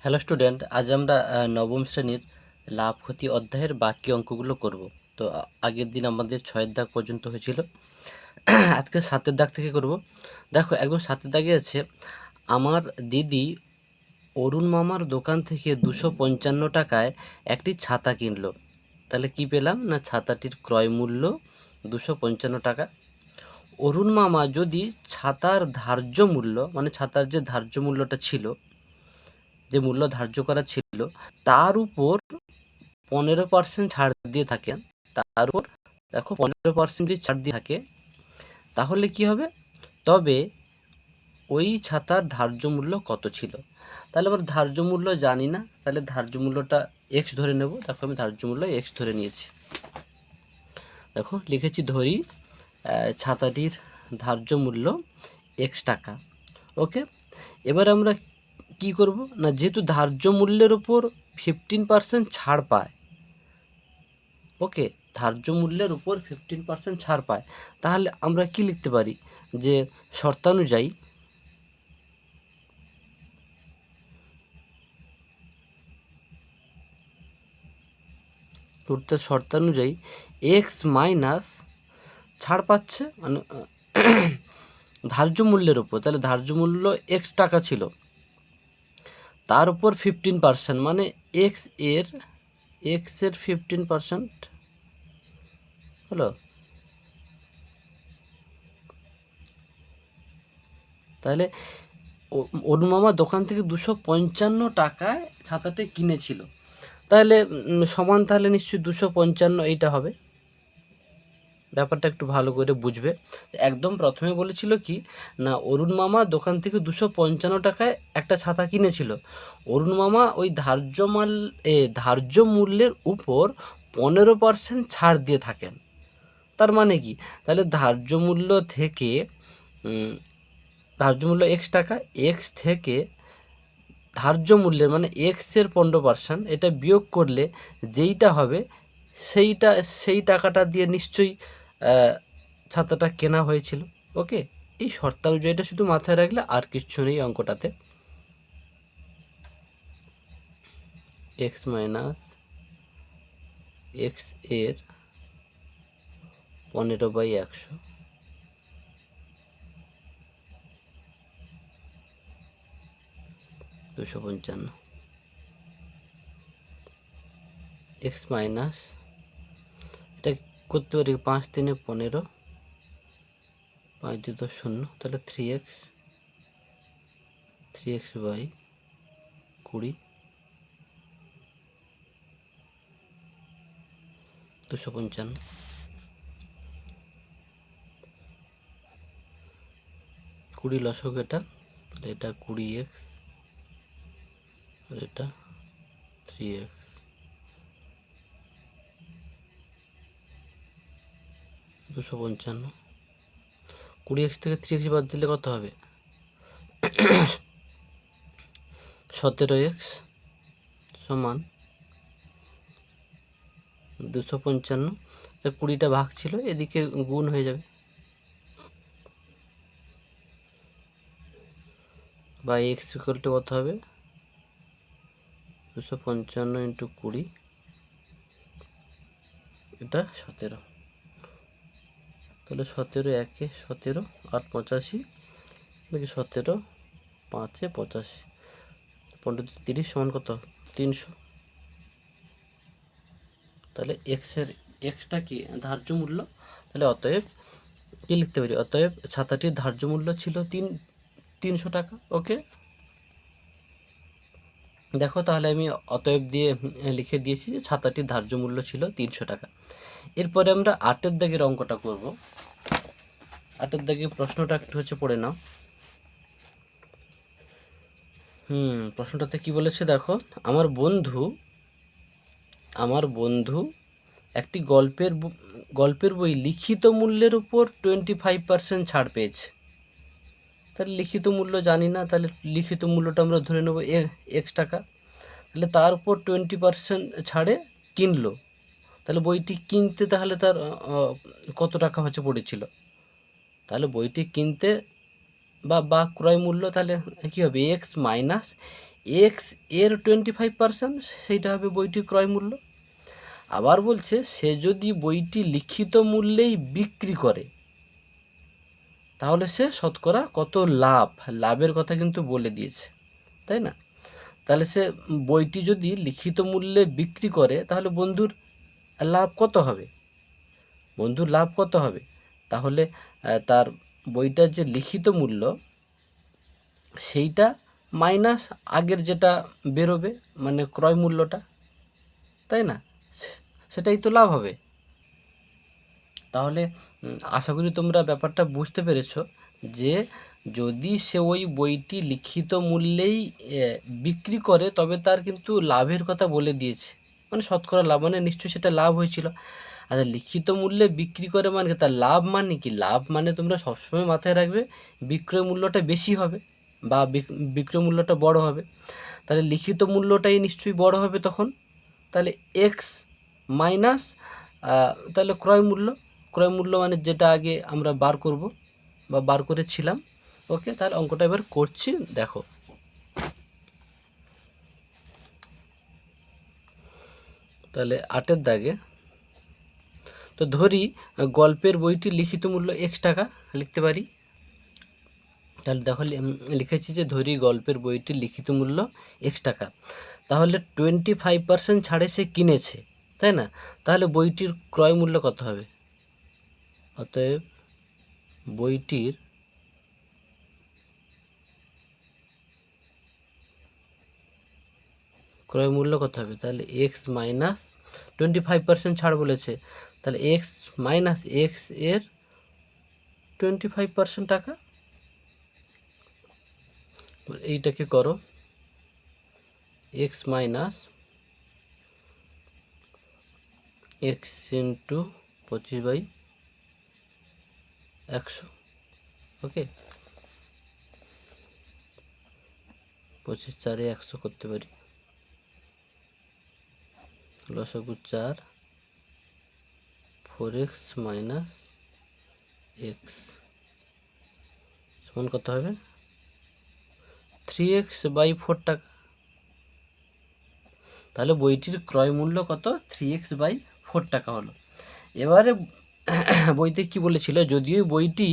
Hello student, আজ আমরা নবম শ্রেণীর লাভ ক্ষতি অধ্যায়ের বাকি অঙ্কগুলো করব। তো আগের দিন আমাদের 6-এর দাগ পর্যন্ত হয়েছিল। আজকে 7-এর দাগ থেকে করব। দেখো, একদম 7-এর দাগে আছে, আমার দিদি অরুণ মামার দোকান থেকে 255 টাকায় একটি ছাতা কিনলো। তাহলে কি পেলাম না, ছাতাটির ক্রয় মূল্য 255 টাকা। অরুণ মামা যদি ছাতার ধার্য মূল্য, মানে ছাতার যে ধার্য মূল্যটা ছিল, যে মূল্য ধার্য করা ছিল, তার উপর 15% ছাড় দিয়ে থাকেন, তার উপর দেখো 15% যদি ছাড় দিয়ে থাকে, তাহলে কি হবে? তবে ওই ছাতার ধার্য মূল্য কত ছিল? তাহলে আমরা ধার্য মূল্য জানি না, তাহলে ধার্য মূল্যটা এক্স ধরে নেব। দেখো, আমি ধার্য মূল্য এক্স ধরে নিয়েছি। দেখো লিখেছি, ধরি ছাতাটির ধার্য মূল্য এক্স টাকা। ওকে, এবার আমরা কি করব না, যেহেতু ধার্য মূল্যের উপর 15% ছাড় পায়, ওকে, ধার্য মূল্যের উপর 15% ছাড় পায়, তাহলে আমরা কি লিখতে পারি যে শর্তানুযায়ী শর্তানুযায়ী এক্স মাইনাস ছাড় পাচ্ছে, মানে ধার্য মূল্যের উপর, তাহলে ধার্য মূল্য এক্স টাকা ছিল, তার উপর 15%, মানে এক্স এর 15% হলো। তাহলে অরুণ মামা দোকান থেকে 255 টাকায় ছাতাটা কিনেছিল, তাহলে সমান, তাহলে নিশ্চয়ই 255 এইটা হবে। ব্যাপারটা একটু ভালো করে বুঝবে। একদম প্রথমে বলেছিল কি না, অরুণ মামা দোকান থেকে 255 টাকায় একটা ছাতা কিনেছিল। অরুণ মামা ওই ধার্য মূল্যের উপর 15% ছাড় দিয়ে থাকেন। তার মানে কি, তাহলে ধার্য মূল্য থেকে ধার্য মূল্য এক্স টাকা, এক্স থেকে ধার্য মূল্যের মানে এক্সের 15% এটা বিয়োগ করলে যেইটা হবে সেই টাকাটা দিয়ে নিশ্চয়ই ছাতাটা কেনা হয়েছিল। ওকে, এই শর্তানুযায়ীটা শুধু মাথায় রাখলে আর কিচ্ছু নেই অঙ্কটাতে। এক্স মাইনাস এক্স এর 15/100 255, এক্স মাইনাস, এটা করতে পারি 5 3 15, 5 2 10 0, তাহলে 3x/20, 255, 20 লসক, এটা 20x, আর এটা 3x, 255, 20x থেকে 3x বাদ দিলে কত হবে? 17x সমান 255, 20টা ভাগ ছিল, এদিকে গুণ হয়ে যাবে, বা এক্স ইকুয়াল টু কত হবে? 255 ইন্টু 20, এটা 17। তাহলে 17 1 17, 8 85, দেখি 17 5 85, 15 30 সমান কত? 300। তাহলে এক্সটা কি ধার্য মূল্য, তাহলে অতএব কি লিখতে পারি? অতএব ছাতাটির ধার্য মূল্য ছিল 300 টাকা। ওকে, দেখো তাহলে আমি অতএব দিয়ে লিখে দিয়েছি যে ছাতাটির ধার্য মূল্য ছিল 300 টাকা। এরপরে আমরা 8-এর দাগের অঙ্কটা করব। 8-এর দাগের প্রশ্নটা একটু হচ্ছে পড়ে নাও। প্রশ্নটাতে কি বলেছে দেখো, আমার বন্ধু একটি গল্পের বই লিখিত মূল্যের উপর 25% ছাড় পেয়েছে। তাহলে লিখিত মূল্য জানি না, তাহলে লিখিত মূল্যটা আমরা ধরে নেব এক্স টাকা। তাহলে তার উপর 20% ছাড়ে কিনলো, তাহলে বইটি কিনতে তাহলে তার কত টাকা হচ্ছে পড়েছিল? তাহলে বইটি কিনতে বা ক্রয় মূল্য তাহলে কী হবে? এক্স মাইনাস এক্স এর 25%, সেইটা হবে বইটির ক্রয় মূল্য। আবার বলছে সে যদি বইটি লিখিত মূল্যেই বিক্রি করে তাহলে সে শতকরা কত লাভের কথা কিন্তু বলে দিয়েছে, তাই না? তাহলে সে বইটি যদি লিখিত মূল্যে বিক্রি করে তাহলে বন্ধুর লাভ কত হবে? বন্ধুর লাভ কত হবে? তাহলে তার বইটার যে লিখিত মূল্য সেইটা মাইনাস আগের যেটা বেরোবে, মানে ক্রয় মূল্যটা, তাই না? সেটাই তো লাভ হবে। তাহলে আশা করি তোমরা ব্যাপারটা বুঝতে পেরেছো যে যদি সে ওই বইটি লিখিত মূল্যেই বিক্রি করে তবে তার কিন্তু লাভের কথা বলে দিয়েছে, মানে শতকরা লাভ, মানে নিশ্চয়ই সেটা লাভ হয়েছিল। আচ্ছা, লিখিত মূল্যে বিক্রি করে মানে তার লাভ মানে কি? লাভ মানে তোমরা সবসময় মাথায় রাখবে বিক্রয় মূল্যটা বেশি হবে বা বিক্রয় মূল্যটা বড় হবে। তাহলে লিখিত মূল্যটাই নিশ্চয়ই বড় হবে তখন। তাহলে এক্স মাইনাস তাহলে ক্রয় মূল্য মানে যেটা আগে আমরা বার করব বা বার করেছিলাম। ওকে, তাহলে অঙ্কটা এবার করছি, দেখো। তাহলে 8-এর দাগে তো ধরি গল্পের বইটির লিখিত মূল্য এক্স টাকা লিখতে পারি। তাহলে দেখো লিখেছি যে ধরি গল্পের বইটির লিখিত মূল্য এক্স টাকা, তাহলে 25% ছাড়ে সে কিনেছে, তাই না? তাহলে বইটির ক্রয় মূল্য কত হবে? অতএব বইটির ক্রয় মূল্য কত হবে? তাহলে এক্স মাইনাস 25% ছাড় বলেছে, তাহলে এক্স মাইনাস এক্স এর 25% টাকা। এইটাকে করো এক্স মাইনাস এক্স ইন্টু 25/100। ওকে, 25×4=100 করতে পারি। লসাগু 4, 4x মাইনাস এক্স সমান কত হবে? 3x/4 টাকা। তাহলে বইটির ক্রয় মূল্য কত? 3x/4 টাকা হলো। এবারে বইতে কি বলেছিল, যদিও বইটি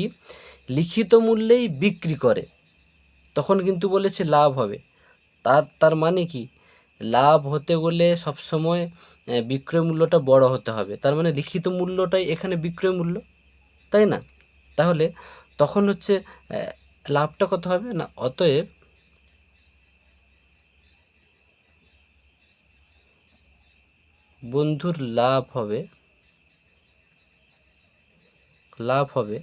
লিখিত মূল্যেই বিক্রি করে তখন কিন্তু বলেছে লাভ হবে। তার মানে কি, লাভ হতে গেলে সবসময় বিক্রয় মূল্যটা বড় হতে হবে, তার মানে লিখিত মূল্যটাই এখানে বিক্রয় মূল্য, তাই না? তাহলে তখন হচ্ছে লাভটা কত হবে না, অতএব বন্ধুর লাভ হবে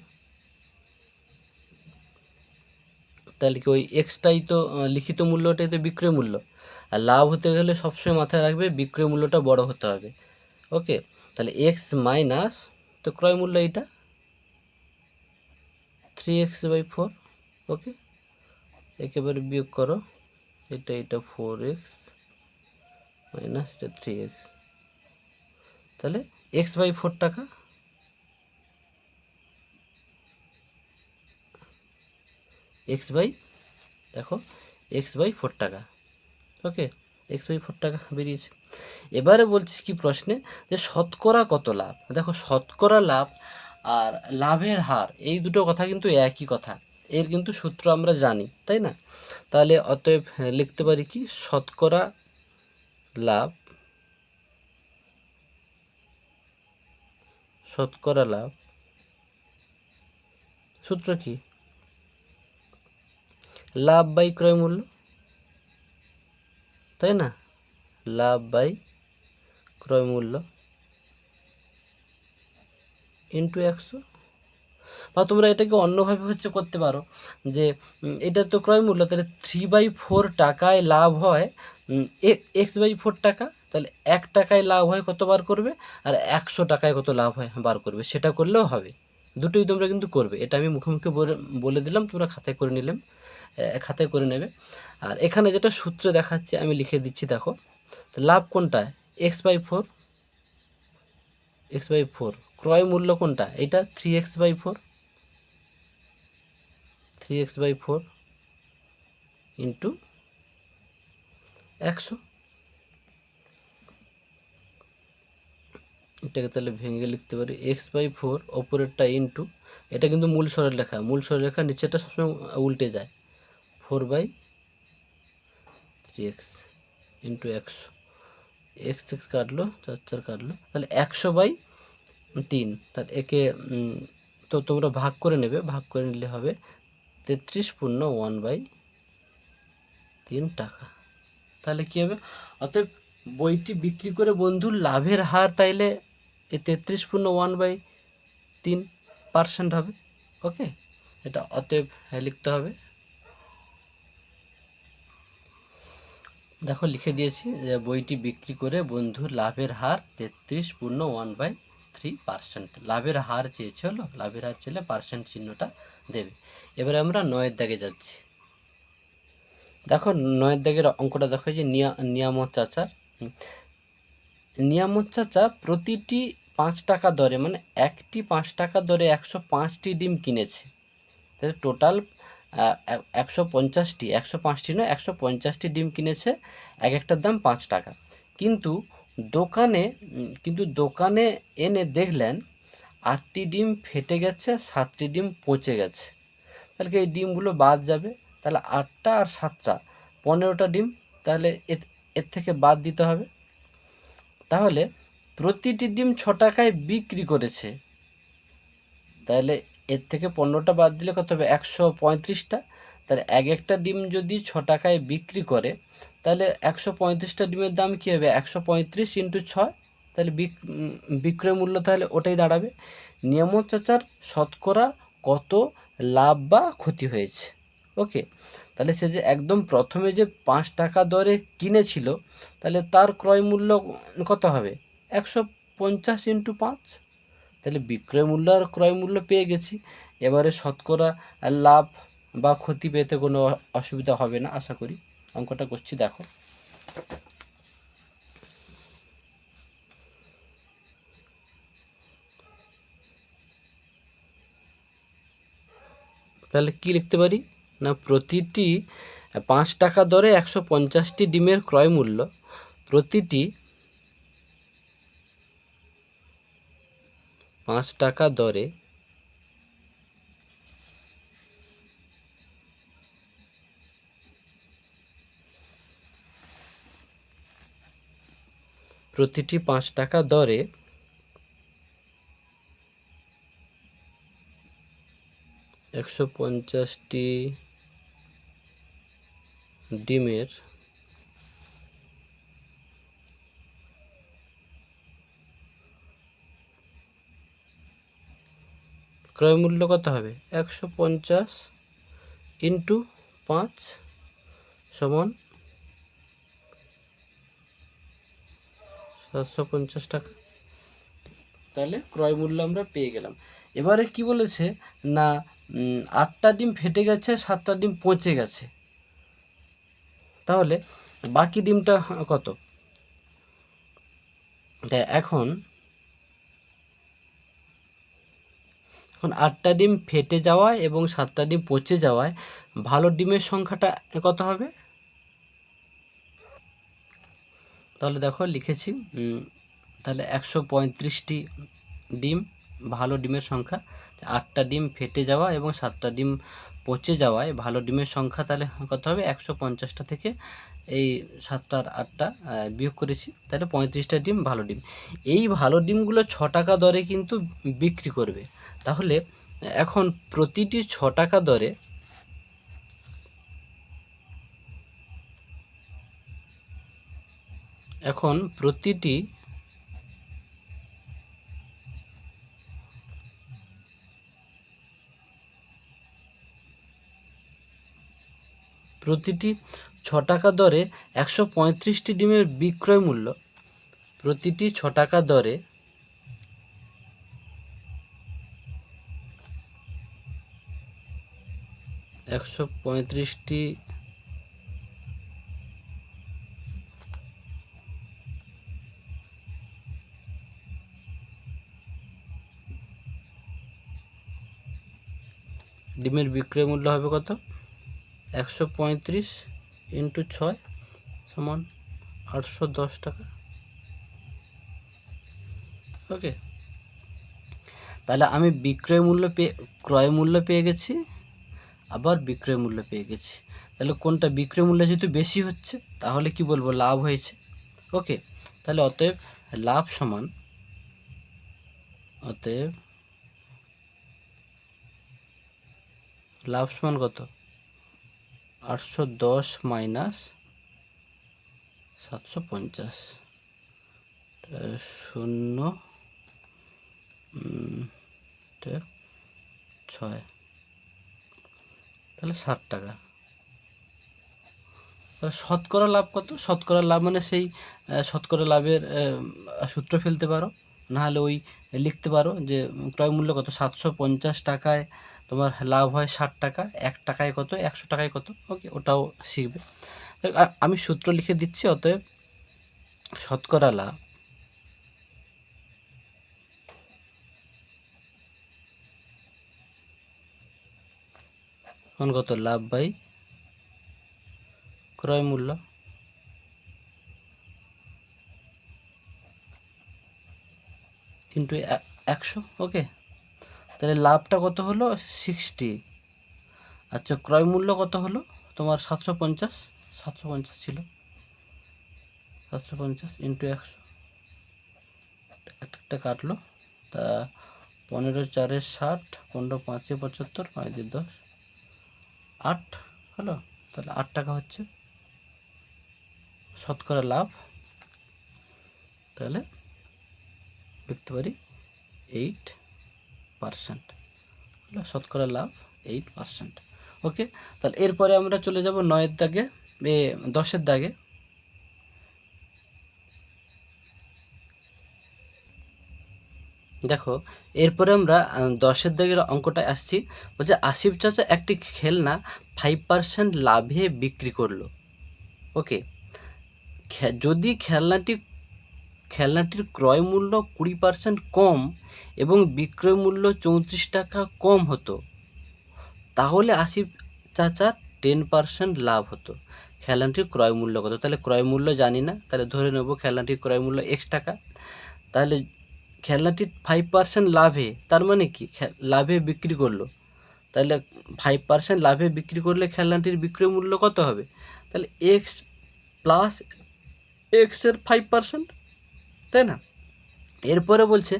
তাহলে কি ওই এক্সটাই তো লিখিত মূল্যটাই তো বিক্রয় মূল্য, আর লাভ হতে গেলে সবসময় মাথায় রাখবে বিক্রয় মূল্যটা বড় হতে হবে। ওকে, তাহলে এক্স মাইনাস তো ক্রয় মূল্য এইটা 3x/4। ওকে, একেবারে বিয়োগ করো, এটা 4x মাইনাস এটা 3x, তাহলে x/4 টাকা। দেখো x/4 টাকা। ওকে, x/4 টাকা বেরিয়েছে। এবারে বলছি কি প্রশ্নে, যে শতকরা কত লাভ? দেখো শতকরা লাভ আর লাভের হার এই দুটো কথা কিন্তু একই কথা, এর কিন্তু সূত্র আমরা জানি, তাই না? তাহলে অতএব লিখতে পারি কি, শতকরা লাভ সূত্র কি? লাভ বাই ক্রয় মূল্য, তাই না? লাভ বাই ক্রয় মূল্য ইন্টু 100। বা তোমরা এটাকে অন্যভাবে হচ্ছে করতে পারো যে এটা তো ক্রয় মূল্য, তাহলে 3/4 টাকায় লাভ হয় x/4 টাকা, তাহলে 1 টাকায় লাভ হয় কত বার করবে, আর 100 টাকায় কত লাভ হয় বার করবে, সেটা করলেও হবে। দুটোই তোমরা কিন্তু করবে, এটা আমি মুখে মুখে বলে দিলাম, তোমরা খাতায় করে নেবে। আর এখানে যেটা সূত্রে দেখাচ্ছে আমি লিখে দিচ্ছি, দেখো লাভ কোনটা, x/4, ক্রয় মূল্য কোনটা, এটা 3x/4 ইন্টু 100। এটাকে তাহলে ভেঙে লিখতে পারি x/4, ওপরেরটা ইন্টু, এটা কিন্তু মূল সরলরেখা, মূল সরলরেখা নিচেটা সবসময় উল্টে যায়, 4/3x ইন্টু 100, এক্স এক্স কাটলো, 4 কাটলো, তাহলে 100/3। তাহলে একে তো তোমরা ভাগ করে নেবে, ভাগ করে নিলে হবে 33 পূর্ণ 1/3 টাকা। তাহলে কী হবে, অতএব বইটি বিক্রি করে বন্ধুর লাভের হার তাইলে এই 33 পূর্ণ 1/3% হবে। ওকে, এটা অতএব লিখতে হবে। দেখো লিখে দিয়েছি যে বইটি বিক্রি করে বন্ধুর লাভের হার 33 পূর্ণ 1/3%। লাভের হার চেয়েছে, হলো লাভের হার চেলে পার্সেন্ট চিহ্নটা দেবে। এবারে আমরা 9-এর দাগে যাচ্ছি। দেখো 9-এর দাগের অঙ্কটা দেখো, যে নিয়ামত চাচার, নিয়ামত চাচা প্রতিটি 5 টাকা দরে, মানে একটি 5 টাকা দরে 105টি ডিম কিনেছে। তাহলে টোটাল 150টি, 105টি নয় 150টি ডিম কিনেছে, এক একটার দাম 5 টাকা। কিন্তু দোকানে এনে দেখলেন 8টি ডিম ফেটে গেছে, 7টি ডিম পচে গেছে। তাহলে এই ডিমগুলো বাদ যাবে, তাহলে 8টা আর 7টা 15টা ডিম, তাহলে এর থেকে বাদ দিতে হবে। তাহলে প্রতিটি ডিম 6 টাকায় বিক্রি করেছে, তাহলে এর থেকে 15টা বাদ দিলে কত হবে, 135টা। তাহলে এক একটা ডিম যদি 6 টাকায় বিক্রি করে, তাহলে 135টা ডিমের দাম কী হবে, 135 ইন্টু 6, তাহলে বিক্রয় মূল্য তাহলে ওটাই দাঁড়াবে। নিয়ামত চাচার শতকরা কত লাভ বা ক্ষতি হয়েছে। ওকে, তাহলে সে যে একদম প্রথমে যে 5 টাকা দরে কিনেছিল, তাহলে তার ক্রয় মূল্য কত হবে, 150 ইন্টু 5, তাহলে বিক্রয় মূল্য আর ক্রয় মূল্য পেয়ে গেছি। এবারে শতকরা লাভ বা ক্ষতি পেতে কোনো অসুবিধা হবে না আশা করি। অঙ্কটা করছি দেখো। তাহলে কি লিখতে পারি না, প্রতিটি 5 টাকা দরে 150টি ডিমের ক্রয় মূল্য, প্রতিটি 5 টাকা দরে প্রতিটি 5 টাকা দরে 150টি ডিমের ক্রয় মূল্য কত হবে, 150 ইন্টু 5 সমান 750 টাকা। তাহলে ক্রয় মূল্য আমরা পেয়ে গেলাম। এবারে কি বলেছে না, 8টা ডিম ফেটে গেছে, 7টা ডিম পচে গেছে, তাহলে বাকি ডিমটা কত। এখন 8টা ডিম ফেটে যাওয়ায় এবং 7টা ডিম পচে যাওয়ায় ভালো ডিমের সংখ্যাটা কত হবে। তাহলে দেখো লিখেছি, তাহলে 135টি ডিম ভালো ডিমের সংখ্যা, 8টা ডিম ফেটে যাওয়া এবং 7টা ডিম পচে যাওয়ায় ভালো ডিমের সংখ্যা তাহলে কত হবে, 150টা থেকে এই 7টা আর 8টা বিয়োগ করেছি, তাহলে 35টা ডিম ভালো ডিম। এই ভালো ডিমগুলো 6 টাকা দরে কিন্তু বিক্রি করবে। তাহলে এখন প্রতিটি 6 টাকা দরে প্রতিটি প্রতিটি 6 টাকা দরে 135টি ডিমের বিক্রয় মূল্য, প্রতিটি 6 টাকা দরে 135টি ডিমের বিক্রয় মূল্য হবে কত, 135 ইন্টু 6 সমান 810 টাকা। ওকে, তাহলে আমি ক্রয় মূল্য পেয়ে গেছি, আবার বিক্রয় মূল্য পেয়ে গেছি। তাহলে কোনটা বিক্রয় মূল্য যেহেতু বেশি হচ্ছে, তাহলে কি বলবো, লাভ হয়েছে। ওকে, তাহলে অতএব লাভ সমান, অতএব লাভ সমান কত, 810 মাইনাস 750, 0 6, তাহলে 60 টাকা। তাহলে শতকরা লাভ কত? শতকরা লাভ মানে সেই শতকরা লাভের সূত্র ফেলতে পারো, নাহলে ওই লিখতে পারো যে ক্রয় মূল্য কত, 750 টাকায় তোমার লাভ হয় 60 টাকা, 1 টাকায় কত, 100 টাকায় কত। ওকে, ওটাও শিখবে। আমি সূত্র লিখে দিচ্ছি। অতএব শতকরা লাভ কত, লাভ বাই ক্রয় মূল্য, কিন্তু 100। ওকে, তাহলে লাভটা কত হলো, 60। আচ্ছা, ক্রয় মূল্য কত হলো তোমার, 750, 750 ছিল, 750 ইন্টু 100, একটা কাটলো, তা 15 4 60, 15 5 75, 5 10, 8 হলো। তাহলে 8 টাকা হচ্ছে শতকরা লাভ। তাহলে লিখতে পারি 8% হলো শতকরা লাভ, 8%। ওকে, তাহলে এরপরে আমরা চলে যাব 9-এর দাগে, 10-এর দাগে। দেখো, এরপরে আমরা 10-এর দাগের অঙ্কটায় আসছি। বলছে আসিফ চাচা একটি খেলনা 5% লাভে বিক্রি করলো। ওকে, যদি খেলনাটির ক্রয় মূল্য 20% কম এবং বিক্রয় মূল্য 34 টাকা কম হতো, তাহলে আসিফ চাচার 10% লাভ হতো। খেলনাটির ক্রয় মূল্য কত? তাহলে ক্রয় মূল্য জানি না, তাহলে ধরে নেব খেলনাটির ক্রয় মূল্য X টাকা। তাহলে খেলনাটির 5% লাভে, তার মানে কি, লাভে বিক্রি করলো, তাহলে 5% লাভে বিক্রি করলে খেলনাটির বিক্রয় মূল্য কত হবে? তাহলে X প্লাস X-এর 5%, তাই না? এরপরে বলছে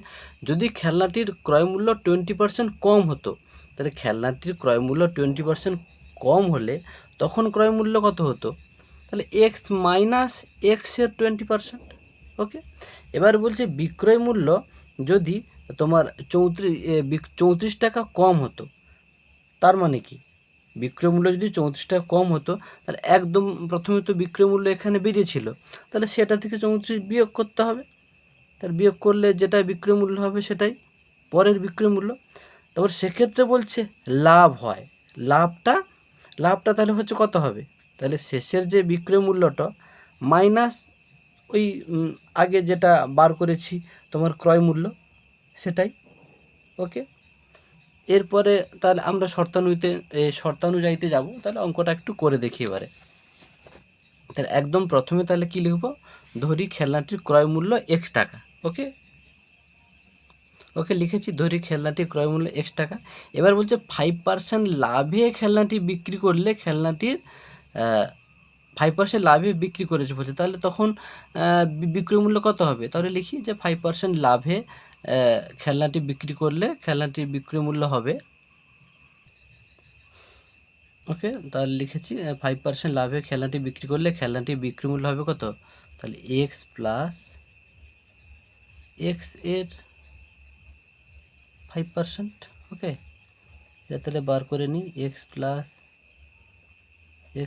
যদি খেলনাটির ক্রয় মূল্য 20% কম হতো, তাহলে খেলনাটির ক্রয় মূল্য 20% কম হলে তখন ক্রয় মূল্য কত হতো? তাহলে X মাইনাস X-এর 20%। ওকে, এবার বলছে বিক্রয় মূল্য যদি তোমার 34 টাকা কম হতো, তার মানে কি, বিক্রয় মূল্য যদি 34 টাকা কম হতো, তাহলে একদম প্রথমে তো বিক্রয় মূল্য এখানে বেরিয়েছিল, তাহলে সেটা থেকে 34 বিয়োগ করতে হবে। তার বিয়োগ করলে যেটা বিক্রয় মূল্য হবে সেটাই পরের বিক্রয় মূল্য। তারপর সেক্ষেত্রে বলছে লাভ হয়, লাভটা তাহলে হচ্ছে কত হবে? তাহলে শেষের যে বিক্রয় মূল্যটা মাইনাস ওই আগে যেটা বার করেছি তোমার ক্রয় মূল্য, সেটাই। ওকে, এরপরে তাহলে আমরা শর্তানুযায়ীতে যাব। তাহলে অঙ্কটা একটু করে দেখি এবারে। তাহলে একদম প্রথমে তাহলে কি লিখব, ধরি খেলনাটির ক্রয় মূল্য X টাকা। ওকে, লিখেছি, ধরি খেলনাটির ক্রয় মূল্য X টাকা। এবার বলছে 5% লাভে খেলনাটি বিক্রি করলে খেলনাটির 5% লাভে বিক্রি করেছে বলছে, তাহলে তখন বিক্রয় মূল্য কত হবে? তাহলে লিখি যে 5% লাভে খেলনাটি বিক্রি করলে খেলনাটির বিক্রয় মূল্য হবে। ওকে, তাহলে লিখেছি 5% লাভে খেলনাটি বিক্রি করলে খেলনাটির বিক্রি মূল্য হবে কত? তাহলে X প্লাস X এর 5%। ওকে, এটা তাহলে বার করে নিই, X plus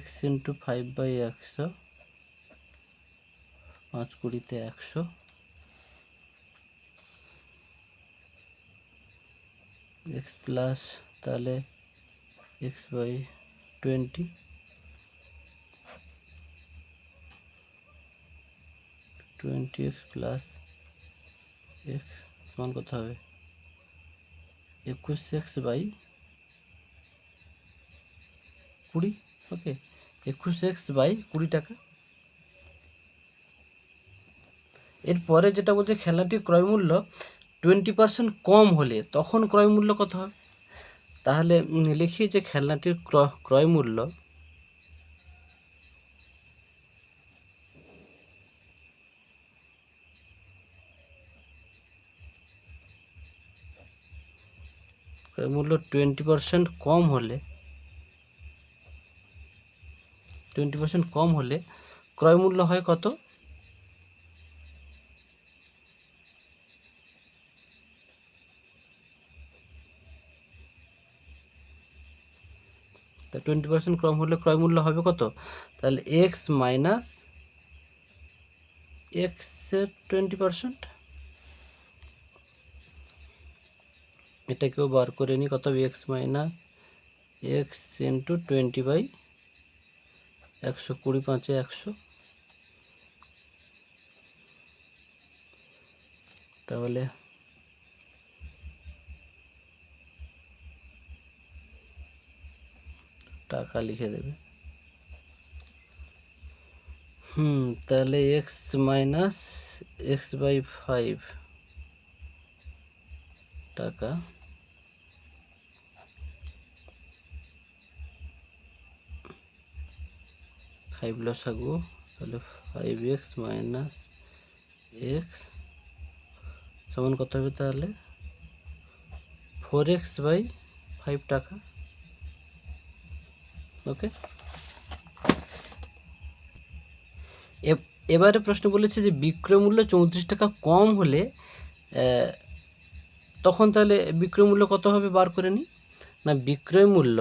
X into 5/100, 5 20 100, X plus তাহলে X/20, 20X প্লাস X সমান কত হবে? 21X/20। ওকে, 21X/20 টাকা। এরপরে যেটা বলছে খেলনাটির ক্রয় মূল্য 20% কম হলে তখন ক্রয় মূল্য কত হবে। তাহলে লিখি যে খেলনাটির ক্রয় মূল্য ক্রয় মূল্য 20% কম হলে 20% কম হলে ক্রয় মূল্য হয় কত। তা 20% কম হলে ক্রয় মূল্য হবে কত, তাহলে এক্স মাইনাস এক্সের 20%, এটাকেও বার করে নিই, কত হবে এক্স মাইনাস এক্স ইন্টু 20/100, 20 5 100, তাহলে টাকা লিখে দেবে। তাহলে এক্স মাইনাস x/5 টাকা, ফাইভ লসাগু, তাহলে 5x মাইনাস এক্স সমান কত হবে, তাহলে 4x/5 টাকা। ওকে, এবারে প্রশ্ন বলেছে যে বিক্রয় মূল্য 34 টাকা কম হলে তখন তাহলে বিক্রয় মূল্য কত হবে বার করে নিই। না, বিক্রয় মূল্য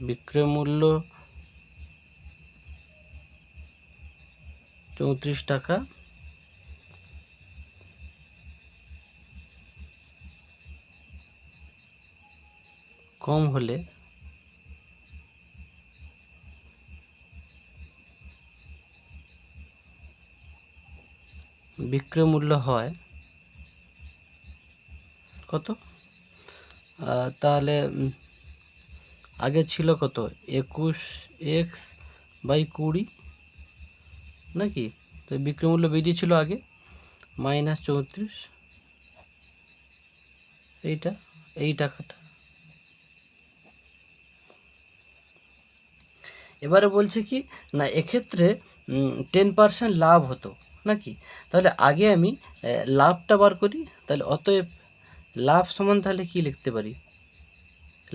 বিক্রয় মূল্য 34 টাকা কম হলে বিক্রয় মূল্য হয় কত, তাহলে আগে ছিল কত 21x/20 নাকি, তো বিক্রয় মূল্য বেরিয়েছিল আগে -34, এইটা এই টাকাটা। এবারে বলছে কি না, এক্ষেত্রে 10% লাভ হতো নাকি, তাহলে আগে আমি লাভটা বার করি। তাহলে অতএব লাভ সমান তাহলে কি লিখতে পারি,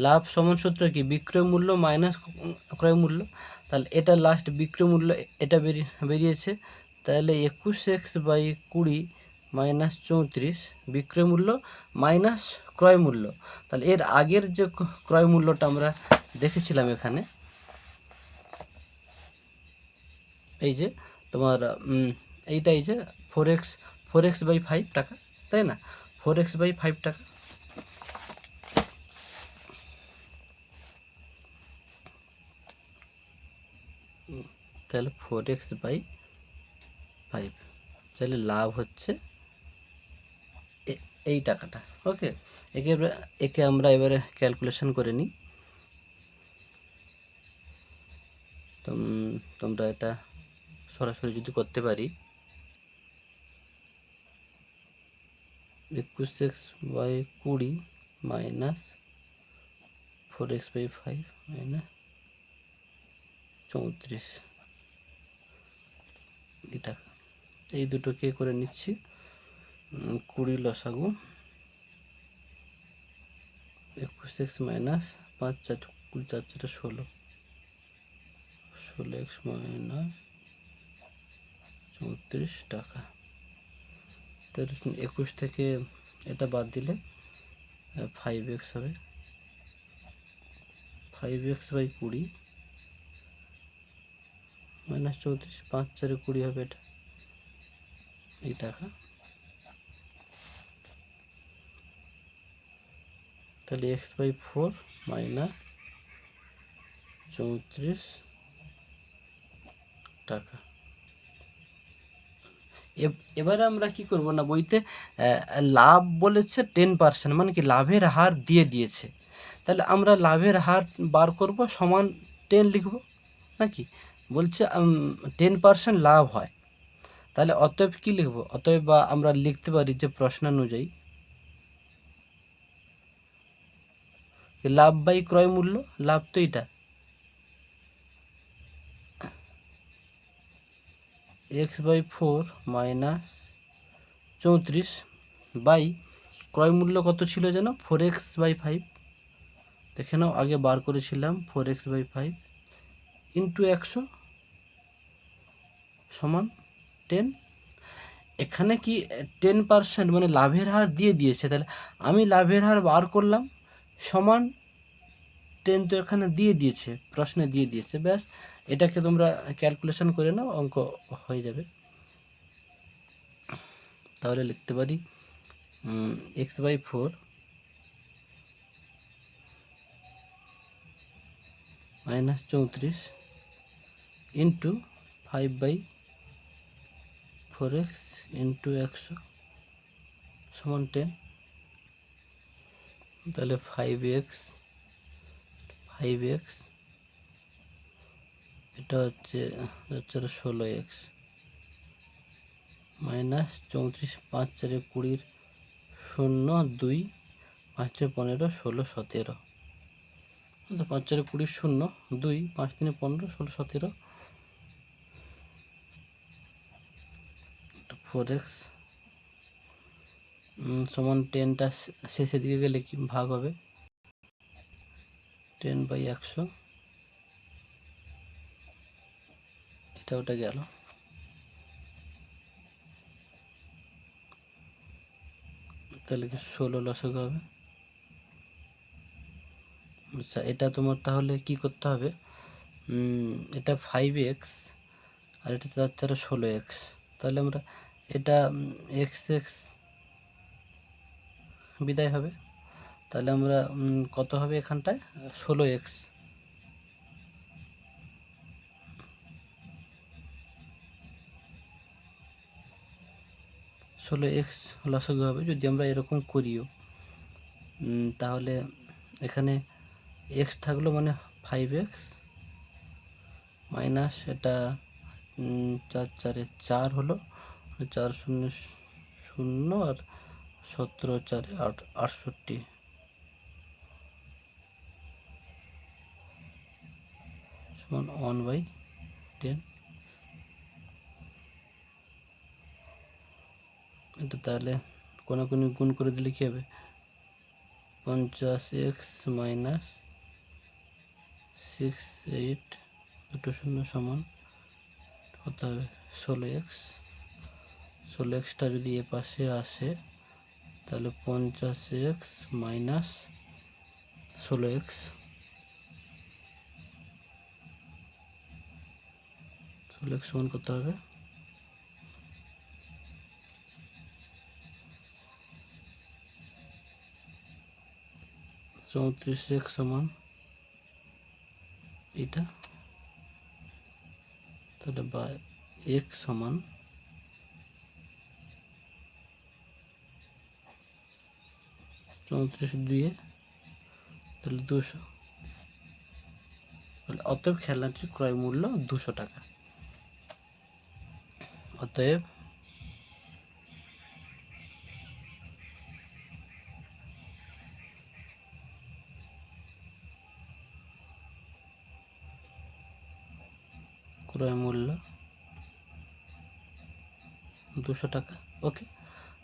লাভ সমান সূত্র কি, বিক্রয় মূল্য মাইনাস ক্রয় মূল্য। তাহলে এটা লাস্ট বিক্রয় মূল্য, এটা বেরিয়েছে, তাহলে 21x/20 মাইনাস 34 বিক্রয় মূল্য মাইনাস ক্রয় মূল্য। তাহলে এর আগের যে ক্রয় মূল্যটা আমরা দেখেছিলাম এখানে, এই যে তোমার এইটা, এই যে 4x/5 টাকা, তাই না, 4x/5 টাকা। তাহলে 4x/5, তাহলে লাভ হচ্ছে এই টাকাটা। ওকে, একে আমরা এবারে ক্যালকুলেশন করে নিই। তোমরা এটা সরাসরি যদি করতে পারি, 21x/20 মাইনাস 4x/5 মাইনাস 34 এই টাকা, এই দুটোকে করে নিচ্ছি 20 লসাগু, 21x মাইনাস 5 4 20 4 4 16, 16x মাইনাস 34 টাকা। তাহলে 21 থেকে এটা বাদ দিলে 5x হবে, 5x/20 মাইনাস 34, 5 4 20 হবে, এটা এই টাকা। তাহলে x/4 মাইনাস 34 টাকা। এবারে আমরা কি করব না, বইতে লাভ বলেছে 10%, মানে কি লাভের হার দিয়ে দিয়েছে, তাহলে আমরা লাভের হার বার করব, সমান 10 লিখব নাকি, বলছে 10% লাভ হয়, তাহলে অতএব কি লিখব, অতএব বা আমরা লিখতে পারি যে প্রশ্নানুযায়ী লাভ বাই ক্রয় মূল্য, লাভ তো এটা x/4 মাইনাস 34 বাই ক্রয় মূল্য কত ছিল যেন 4x/5, দেখে নাও আগে বার করেছিলাম 4x/5 ইন্টু 100 সমান 10। এখানে কি 10% মানে লাভের হার দিয়ে দিয়েছে, তাহলে আমি লাভের হার বার করলাম সমান 10, তো এখানে দিয়ে দিয়েছে, প্রশ্নে দিয়ে দিয়েছে, ব্যাস এটাকে তোমরা ক্যালকুলেশন করে নাও, অঙ্ক হয়ে যাবে। তাহলে লিখতে পারি x/4 minus 34 into 5/4x into 100 সমান 10, তাহলে 5x এটা হচ্ছে 16x মাইনাস 34, 5 4 20, 0 2, 5 3 15, 16 17, 5 4 20, 0 2, 5 3 15, 16 17, 4x সমান 10টা শেষের দিকে গেলে কি ভাগ হবে 10/100, এটা ওটা গেল, তাহলে কি 16 লসক হবে। আচ্ছা, এটা তোমার তাহলে কি করতে হবে, এটা 5x আর এটা যাচ্ছে আরো 16x, তাহলে আমরা এটা x বিদায় হবে, তাহলে আমরা কত হবে এখানটায় 16x, 16x লসাগু হবে যদি আমরা এরকম করিও। তাহলে এখানে x থাকলো মানে 5x মাইনাস এটা 4 4 4 হলো, 4 0 0 আর 17 4 68 সমান 1/10, এটা তাহলে কোনাকুনি গুণ করে দিলে কি হবে 50x মাইনাস 68 দুটো শূন্য সমান কত হবে 16x, 16xটা যদি এ পাশে আসে তাহলে 50x মাইনাস 16x, 16x সমান কত হবে 34x সমান এটা, তাহলে বা x সমান 34 2 তাহলে 200, তাহলে অতএব খেলনাটির ক্রয় মূল্য 200 টাকা। অতএব ক্রয় মূল্য 200 টাকা। ওকে,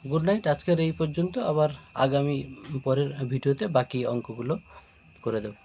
গুড নাইট, আজকের এই পর্যন্ত, আবার আগামী পরের ভিডিওতে বাকি অঙ্কগুলো করে দেব।